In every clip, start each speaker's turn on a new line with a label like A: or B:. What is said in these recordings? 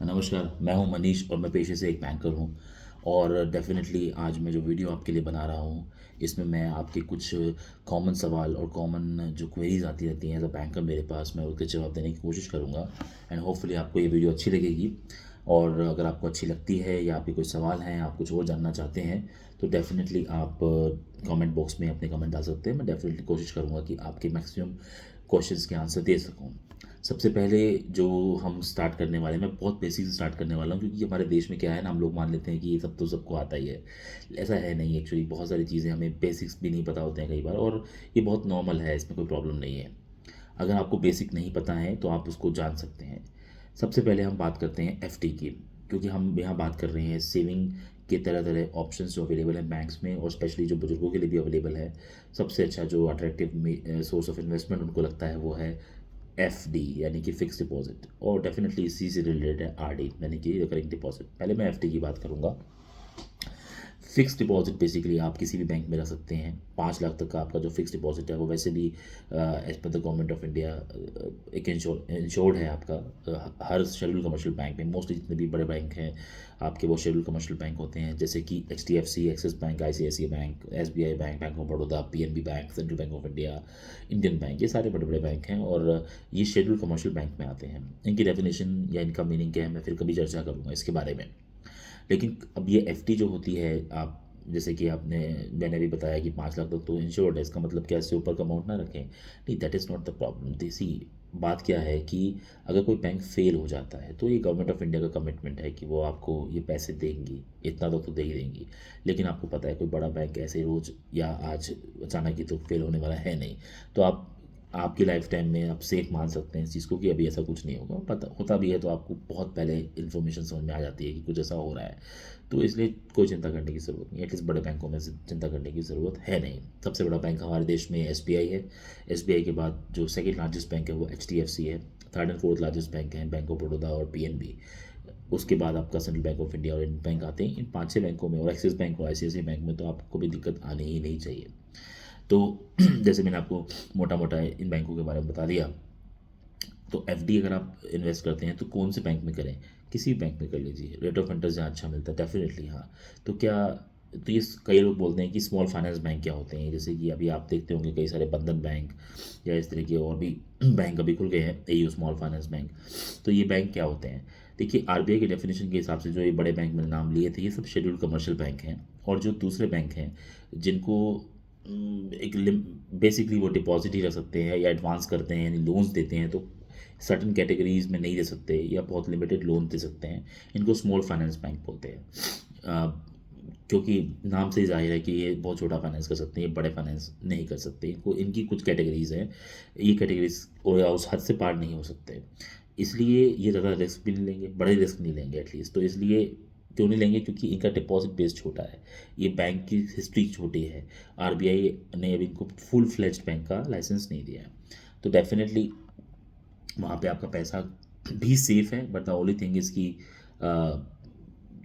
A: नमस्कार, मैं हूं मनीष और मैं पेशे से एक बैंकर हूं। और डेफ़िनेटली आज मैं जो वीडियो आपके लिए बना रहा हूं, इसमें मैं आपके कुछ कॉमन सवाल और कॉमन जो क्वेरीज़ आती रहती हैं एज़ अ बैंकर मेरे पास, मैं उसके जवाब देने की कोशिश करूंगा। एंड होपफुली आपको ये वीडियो अच्छी लगेगी। और अगर आपको अच्छी लगती है या आपके कोई सवाल हैं, आप कुछ और जानना चाहते हैं, तो डेफ़िनेटली आप कमेंट बॉक्स में अपने कमेंट डाल सकते हैं। मैं डेफ़िनेटली कोशिश करूंगा कि आपके मैक्सिमम क्वेश्चंस के आंसर दे सकूं। सबसे पहले जो हम स्टार्ट करने वाले हैं, मैं बहुत बेसिक से स्टार्ट करने वाला हूँ, क्योंकि हमारे देश में क्या है ना, हम लोग मान लेते हैं कि ये सब तो सबको आता ही है। ऐसा है नहीं, एक्चुअली बहुत सारी चीज़ें हमें बेसिक्स भी नहीं पता होते हैं कई बार, और ये बहुत नॉर्मल है, इसमें कोई प्रॉब्लम नहीं है। अगर आपको बेसिक नहीं पता है तो आप उसको जान सकते हैं। सबसे पहले हम बात करते हैं एफडी की, क्योंकि हम यहाँ बात कर रहे हैं सेविंग के तरह तरह ऑप्शंस जो अवेलेबल हैं बैंक्स में, और स्पेशली जो बुजुर्गों के लिए भी अवेलेबल है। सबसे अच्छा जो अट्रैक्टिव सोर्स ऑफ इन्वेस्टमेंट उनको लगता है वो है एफडी, यानी कि फिक्स डिपॉजिट। और डेफिनेटली इसी से रिलेटेड है आरडी, यानी कि रिकरिंग डिपॉजिट। पहले मैं एफडी की बात करूँगा। फिक्स डिपॉजिट बेसिकली आप किसी भी बैंक में रख सकते हैं। 5 लाख तक का आपका जो फिक्स डिपॉजिट है वो वैसे भी as per the government of India एक इंश्योर्ड है आपका। हर शेड्यूल कमर्शियल बैंक में, मोस्टली जितने भी बड़े बैंक हैं आपके, वो शेड्यूल कमर्शियल बैंक होते हैं, जैसे कि HDFC, axis bank, ICICI bank, SBI bank, bank of Baroda, PNB bank, central bank of India, Indian bank. ये सारे बड़े बड़े बैंक हैं और ये शेड्यूल कमर्शियल बैंक में आते हैं। इनकी डेफिनेशन या इनका मीनिंग क्या है, मैं फिर कभी चर्चा करूँगा इसके बारे में। लेकिन अब ये एफडी जो होती है, आप जैसे कि मैंने भी बताया कि 5 लाख तक तो इंश्योर्ड है, इसका मतलब क्या इससे ऊपर का अमाउंट ना रखें? नहीं, that is not the problem. देसी बात क्या है कि अगर कोई बैंक फेल हो जाता है तो ये गवर्नमेंट ऑफ इंडिया का कमिटमेंट है कि वो आपको ये पैसे देंगी, इतना तो दे ही देंगी। लेकिन आपको पता है कोई बड़ा बैंक ऐसे रोज़ या आज अचानक ही तो फेल होने वाला है नहीं। तो आपकी लाइफ टाइम में आप सेफ मान सकते हैं इस चीज़ को कि अभी ऐसा कुछ नहीं होगा। पता होता भी है तो आपको बहुत पहले इन्फॉर्मेशन समझ में आ जाती है कि कुछ ऐसा हो रहा है। तो इसलिए कोई चिंता करने की ज़रूरत नहीं है, एटलीस्ट बड़े बैंकों में से चिंता करने की ज़रूरत है नहीं। सबसे बड़ा बैंक हमारे देश में SBI है। SBI के बाद जो सेकेंड लार्जेस्ट बैंक है वो HDFC है। Third and fourth largest bank हैं बैंक ऑफ बड़ौदा और PNB। उसके बाद आपका सेंट्रल बैंक ऑफ इंडिया और इंडियन बैंक आते हैं। इन 5-6 बैंकों में, और एक्सिस बैंक और ICICI बैंक में तो आपको भी दिक्कत आनी ही नहीं चाहिए। तो जैसे मैंने आपको मोटा मोटा इन बैंकों के बारे में बता दिया। तो एफडी अगर आप इन्वेस्ट करते हैं तो कौन से बैंक में करें? किसी भी बैंक में कर लीजिए, रेट ऑफ इंटरेस्ट जहाँ अच्छा मिलता है, डेफिनेटली हाँ। तो क्या, तो ये कई लोग बोलते हैं कि स्मॉल फाइनेंस बैंक क्या होते हैं, जैसे कि अभी आप देखते होंगे कई सारे बंधन बैंक या इस तरह के और भी बैंक अभी खुल गए हैं, AU स्मॉल फाइनेंस बैंक। तो ये बैंक क्या होते हैं? देखिए, RBI के डेफिनेशन के हिसाब से जो ये बड़े बैंक मैंने नाम लिए थे, ये सब शेड्यूल्ड कमर्शियल बैंक हैं। और जो दूसरे बैंक हैं जिनको एक बेसिकली वो डिपॉजिट ही रख सकते हैं या एडवांस करते हैं, यानी लोन्स देते हैं, तो सर्टन कैटेगरीज में नहीं दे सकते या बहुत लिमिटेड लोन दे सकते हैं, इनको स्मॉल फाइनेंस बैंक बोलते हैं। क्योंकि नाम से ही जाहिर है कि ये बहुत छोटा फाइनेंस कर सकते हैं, ये बड़े फाइनेंस नहीं कर सकते। इनको इनकी कुछ कैटेगरीज हैं, ये कैटेगरीज और या उस हद से पार नहीं हो सकते। इसलिए ये ज़्यादा रिस्क भी नहीं लेंगे, बड़े रिस्क नहीं लेंगे एटलीस्ट। तो इसलिए क्यों नहीं लेंगे? क्योंकि इनका डिपॉजिट बेस छोटा है, ये बैंक की हिस्ट्री छोटी है। RBI ने अभी इनको फुल फ्लेज्ड बैंक का लाइसेंस नहीं दिया है। तो डेफिनेटली वहाँ पे आपका पैसा भी सेफ है, but the only thing is कि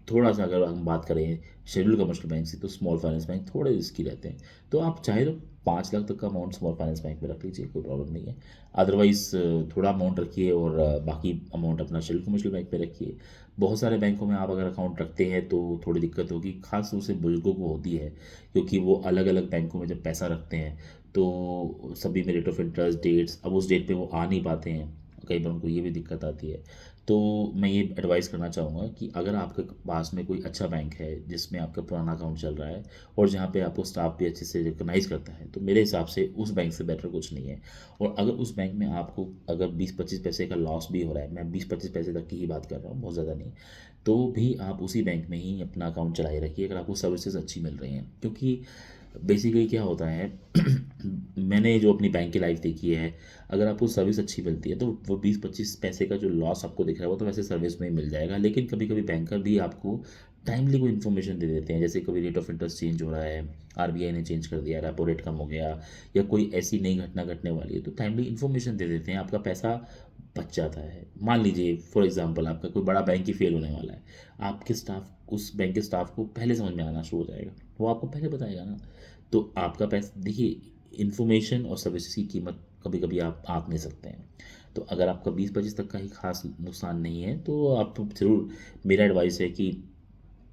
A: थोड़ा सा अगर हम बात करें शेड्यूल कमर्शियल बैंक से, तो स्मॉल फाइनेंस बैंक थोड़े रिस्की रहते हैं। तो आप चाहे तो 5 लाख तक का अमाउंट स्मॉल फाइनेंस बैंक में रख लीजिए, कोई प्रॉब्लम नहीं है। अदरवाइज़ थोड़ा अमाउंट रखिए और बाकी अमाउंट अपना शेड्यूल कमर्शियल बैंक में रखिए। बहुत सारे बैंकों में आप अगर अकाउंट रखते हैं तो थोड़ी दिक्कत होगी, खास तौर से बुजुर्गों को होती है, क्योंकि वो अलग अलग बैंकों में जब पैसा रखते हैं तो सभी में रेट ऑफ इंटरेस्ट डेट्स, अब उस डेट पे वो आ नहीं पाते हैं, कई बार उनको ये भी दिक्कत आती है। तो मैं ये एडवाइस करना चाहूँगा कि अगर आपके पास में कोई अच्छा बैंक है जिसमें आपका पुराना अकाउंट चल रहा है और जहाँ पे आपको स्टाफ भी अच्छे से रिकॉग्नाइज़ करता है, तो मेरे हिसाब से उस बैंक से बेटर कुछ नहीं है। और अगर उस बैंक में आपको अगर 20-25 पैसे का लॉस भी हो रहा है, मैं 20-25 पैसे तक की ही बात कर रहा हूँ, बहुत ज़्यादा नहीं, तो भी आप उसी बैंक में ही अपना अकाउंट चलाए रखिए अगर आपको सर्विसेज अच्छी मिल रही हैं। क्योंकि बेसिकली क्या होता है मैंने जो अपनी बैंक की लाइफ देखी है, अगर आपको सर्विस अच्छी मिलती है तो वो 20-25 पैसे का जो लॉस आपको दिख रहा है वो तो वैसे सर्विस में ही मिल जाएगा। लेकिन कभी कभी बैंकर भी आपको टाइमली कोई इन्फॉर्मेशन दे देते हैं, जैसे कभी रेट ऑफ इंटरेस्ट चेंज हो रहा है, RBI ने चेंज कर दिया, रेपो रेट कम हो गया, या कोई ऐसी नई घटना घटने वाली है, तो टाइमली इन्फॉर्मेशन दे देते हैं, आपका पैसा बच जाता है। मान लीजिए फॉर एग्जांपल आपका कोई बड़ा बैंक ही फेल होने वाला है, आपके स्टाफ, उस बैंक के स्टाफ को पहले समझ में आना शुरू हो जाएगा, वो आपको पहले बताएगा ना। तो आपका पैसा देखिए, इन्फॉर्मेशन और सर्विसेज की कीमत कभी कभी आप आंक नहीं सकते हैं। तो अगर आपका 20-25 तक का ही खास नुकसान नहीं है तो आप ज़रूर, मेरा एडवाइस है कि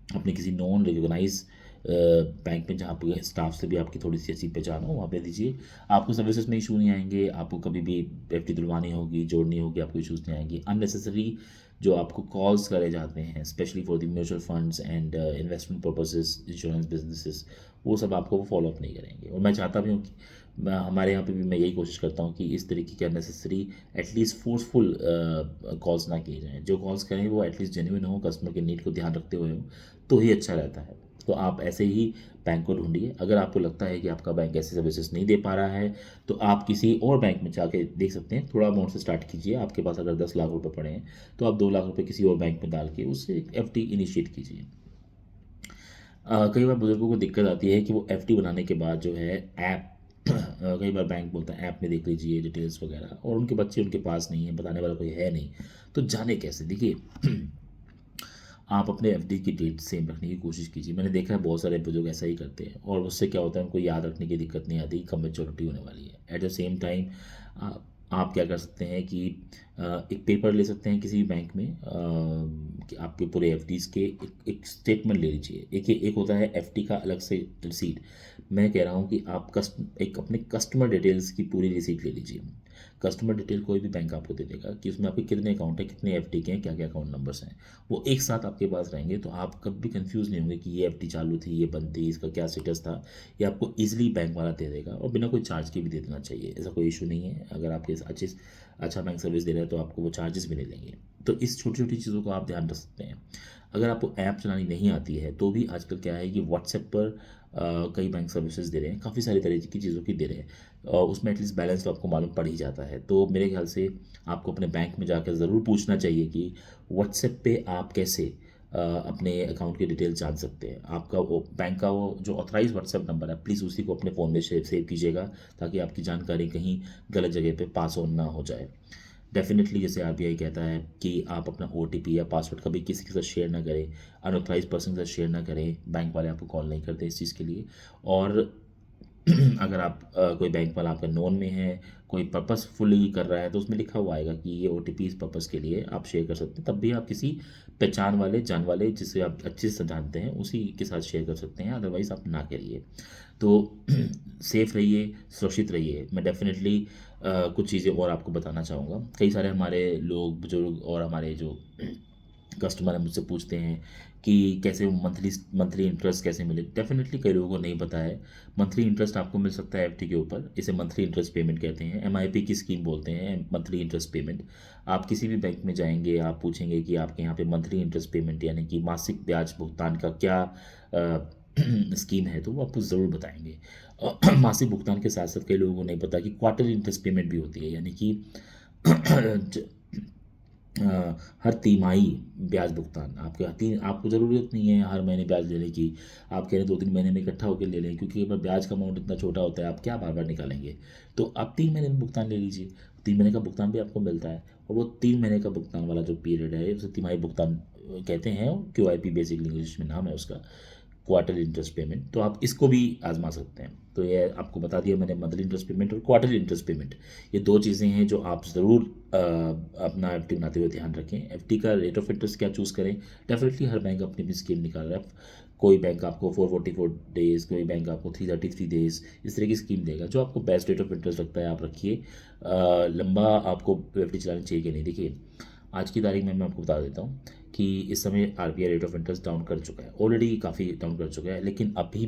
A: अपने किसी नॉन रिकॉग्नाइज बैंक में जहाँ पे स्टाफ से भी आपकी थोड़ी सी अच्छी पहचान हो, वहाँ पे दीजिए। आपको सर्विसेज में इशू नहीं आएंगे, आपको कभी भी एफडी दिलवानी होगी, जोड़नी होगी, आपको इशूज़ नहीं आएंगे। अननेसेसरी जो आपको कॉल्स करे जाते हैं, specially for the mutual funds and investment purposes, insurance businesses, वो सब आपको वो फॉलो अप नहीं करेंगे। और मैं चाहता भी हूँ कि हमारे यहाँ पे भी मैं यही कोशिश करता हूँ कि इस तरीके के अननेसेसरी एटलीस्ट फोर्सफुल कॉल्स ना किए जाएँ। जो कॉल्स करें वो एटलीस्ट जेन्युइन हो, कस्टमर के नीड को ध्यान रखते हुए हो, तो ही अच्छा रहता है। तो आप ऐसे ही बैंक को ढूँढिए। अगर आपको लगता है कि आपका बैंक ऐसी सर्विसेज नहीं दे पा रहा है, तो आप किसी और बैंक में जाके देख सकते हैं। थोड़ा अमाउंट से स्टार्ट कीजिए। आपके पास अगर 10 लाख रुपए पड़े हैं, तो आप 2 लाख रुपए किसी और बैंक में डाल के उससे एक एफडी इनिशिएट कीजिए। कई बार बुजुर्गों को दिक्कत आती है कि वो एफडी बनाने के बाद जो है ऐप कई बार बैंक बोलता है ऐप में देख लीजिए डिटेल्स वगैरह, और उनके बच्चे उनके पास नहीं है, बताने वाला कोई है नहीं, तो जाने कैसे? देखिए आप अपने एफडी की डेट सेम रखने की कोशिश कीजिए। मैंने देखा है बहुत सारे बुजुर्ग ऐसा ही करते हैं, और उससे क्या होता है, उनको याद रखने की दिक्कत नहीं आती, कम मेच्योरिटी होने वाली है। एट द सेम टाइम आप क्या कर सकते हैं कि एक पेपर ले सकते हैं किसी भी बैंक में, कि आपके पूरे एफडीज़ के एक स्टेटमेंट ले लीजिए। एक होता है एफडी का अलग से रिसीट। मैं कह रहा हूँ कि आप एक अपने कस्टमर डिटेल्स की पूरी रिसीट ले लीजिए। कस्टमर डिटेल कोई भी बैंक आपको दे देगा कि उसमें आपके कितने अकाउंट हैं, कितने एफडी के हैं, क्या क्या अकाउंट नंबर्स हैं, वो एक साथ आपके पास रहेंगे। तो आप कभी भी कंफ्यूज नहीं होंगे कि ये एफडी चालू थी, ये बंद थी, इसका क्या स्टेटस था। ये आपको ईजिली बैंक वाला दे देगा, और बिना कोई चार्ज के भी दे देना चाहिए। ऐसा कोई इशू नहीं है। अगर आपके अच्छा बैंक सर्विस दे रहा है तो आपको वो चार्जेस भी नहीं लेंगे। तो इस छोटी छोटी चीज़ों को आप ध्यान रख सकते हैं। अगर आपको ऐप चलानी नहीं आती है तो भी आजकल क्या है कि व्हाट्सएप पर कई बैंक सर्विसेज दे रहे हैं, काफ़ी सारी तरह की चीज़ों की दे रहे हैं, और उसमें एटलीस्ट बैलेंस तो आपको मालूम पड़ ही जाता है। तो मेरे ख्याल से आपको अपने बैंक में जाकर ज़रूर पूछना चाहिए कि व्हाट्सएप पे आप कैसे अपने अकाउंट की डिटेल्स जान सकते हैं। आपका वो बैंक का वो जो ऑथराइज व्हाट्सएप नंबर है, प्लीज़ उसी को अपने फ़ोन में सेव कीजिएगा, ताकि आपकी जानकारी कहीं गलत जगह पे पास ऑन ना हो जाए। डेफिनेटली जैसे आरबीआई कहता है कि आप अपना ओटीपी या पासवर्ड कभी किसी के साथ शेयर ना करें, अनऑथराइज पर्सन के साथ शेयर ना करें। बैंक वाले आपको कॉल नहीं करते इस चीज़ के लिए। और अगर आप कोई बैंक वाला आपका नोन में है, कोई पर्पसफुली कर रहा है, तो उसमें लिखा हुआ आएगा कि ये ओटीपी इस पर्पस के लिए आप शेयर कर सकते हैं। तब भी आप किसी पहचान वाले, जान वाले, जिसे आप अच्छे से जानते हैं, उसी के साथ शेयर कर सकते हैं। अदरवाइज़ आप ना करिए। तो सेफ रहिए, सुरक्षित रहिए। मैं डेफिनेटली कुछ चीज़ें और आपको बताना चाहूँगा। कई सारे हमारे लोग, बुजुर्ग और हमारे जो कस्टमर है, मुझसे पूछते हैं कि कैसे मंथली मंथली इंटरेस्ट कैसे मिले। डेफिनेटली कई लोगों को नहीं पता है। मंथली इंटरेस्ट आपको मिल सकता है एफडी के ऊपर। इसे मंथली इंटरेस्ट पेमेंट कहते हैं, एमआईपी की स्कीम बोलते हैं, मंथली इंटरेस्ट पेमेंट। आप किसी भी बैंक में जाएंगे, आप पूछेंगे कि आपके यहाँ पे मंथली इंटरेस्ट पेमेंट यानी कि मासिक ब्याज भुगतान का क्या स्कीम है, तो वो आपको ज़रूर बताएंगे। मासिक भुगतान के साथ साथ कई लोगों को नहीं पता कि क्वार्टरली इंटरेस्ट पेमेंट भी होती है, यानी कि अ, हर तिमाही ब्याज भुगतान। आपको ज़रूरत नहीं है हर महीने ब्याज लेने की। आप कह रहे हैं 2-3 महीने में इकट्ठा होकर ले लें, क्योंकि अगर ब्याज का अमाउंट इतना छोटा होता है, आप क्या बार बार निकालेंगे। तो आप 3 महीने में भुगतान ले लीजिए। 3 महीने का भुगतान भी आपको मिलता है, और वो 3 महीने का भुगतान वाला जो पीरियड है उसे तिमाही भुगतान कहते हैं। क्यूआईपी बेसिकली इंग्लिश में नाम है उसका, क्वार्टरली इंटरेस्ट पेमेंट। तो आप इसको भी आजमा सकते हैं। तो ये आपको बता दिया मैंने, मंथली इंटरेस्ट पेमेंट और क्वार्टरली इंटरेस्ट पेमेंट, ये 2 चीज़ें हैं जो आप ज़रूर अपना एफडी बनाते हुए ध्यान रखें। एफडी का रेट ऑफ इंटरेस्ट क्या चूज़ करें, डेफिनेटली हर बैंक अपनी अपनी स्कीम निकाल रहा है। कोई बैंक आपको 444 डेज़, कोई बैंक आपको 333 डेज़, इस तरह की स्कीम देगा। जो आपको बेस्ट रेट ऑफ इंटरेस्ट लगता है आप रखिए। लंबा आपको एफडी चलानी चाहिए कि नहीं। देखिए आज की तारीख में मैं आपको बता देता हूँ कि इस समय RBI rate of interest down कर चुका है, ऑलरेडी काफ़ी डाउन कर चुका है, लेकिन अभी भी